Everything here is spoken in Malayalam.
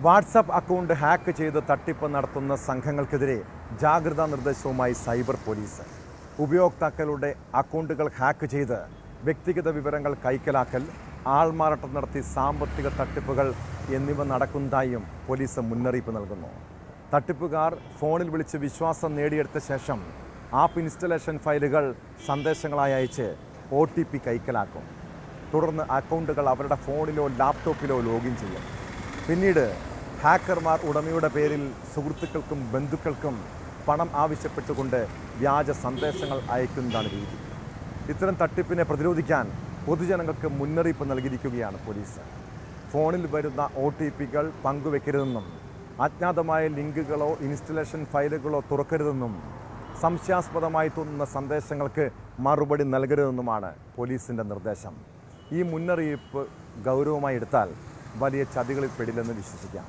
വാട്സാപ്പ് അക്കൗണ്ട് ഹാക്ക് ചെയ്ത് തട്ടിപ്പ് നടത്തുന്ന സംഘങ്ങൾക്കെതിരെ ജാഗ്രതാ നിർദ്ദേശവുമായി സൈബർ പോലീസ്. ഉപയോക്താക്കളുടെ അക്കൗണ്ടുകൾ ഹാക്ക് ചെയ്ത് വ്യക്തിഗത വിവരങ്ങൾ കൈക്കലാക്കൽ, ആൾമാറാട്ടം നടത്തി സാമ്പത്തിക തട്ടിപ്പുകൾ എന്നിവ നടക്കുന്നതായും പോലീസ് മുന്നറിയിപ്പ് നൽകുന്നു. തട്ടിപ്പുകാർ ഫോണിൽ വിളിച്ച് വിശ്വാസം നേടിയെടുത്ത ശേഷം ആപ്പ് ഇൻസ്റ്റലേഷൻ ഫയലുകൾ സന്ദേശങ്ങളായി അയച്ച് OTP കൈക്കലാക്കും. തുടർന്ന് അക്കൗണ്ടുകൾ അവരുടെ ഫോണിലോ ലാപ്ടോപ്പിലോ ലോഗിൻ ചെയ്യും. പിന്നീട് ഹാക്കർമാർ ഉടമയുടെ പേരിൽ സുഹൃത്തുക്കൾക്കും ബന്ധുക്കൾക്കും പണം ആവശ്യപ്പെട്ടുകൊണ്ട് വ്യാജ സന്ദേശങ്ങൾ അയക്കുന്നതാണ് രീതി. ഇത്തരം തട്ടിപ്പിനെ പ്രതിരോധിക്കാൻ പൊതുജനങ്ങൾക്ക് മുന്നറിയിപ്പ് നൽകിയിരിക്കുകയാണ് പോലീസ്. ഫോണിൽ വരുന്ന OTPകൾ പങ്കുവെക്കരുതെന്നും അജ്ഞാതമായ ലിങ്കുകളോ ഇൻസ്റ്റലേഷൻ ഫയലുകളോ തുറക്കരുതെന്നും സംശയാസ്പദമായി തോന്നുന്ന സന്ദേശങ്ങൾക്ക് മറുപടി നൽകരുതെന്നുമാണ് പോലീസിൻ്റെ നിർദ്ദേശം. ഈ മുന്നറിയിപ്പ് ഗൗരവമായി എടുത്താൽ വലിയ ചതികളിൽ പെടില്ലെന്ന് വിശ്വസിക്കാം.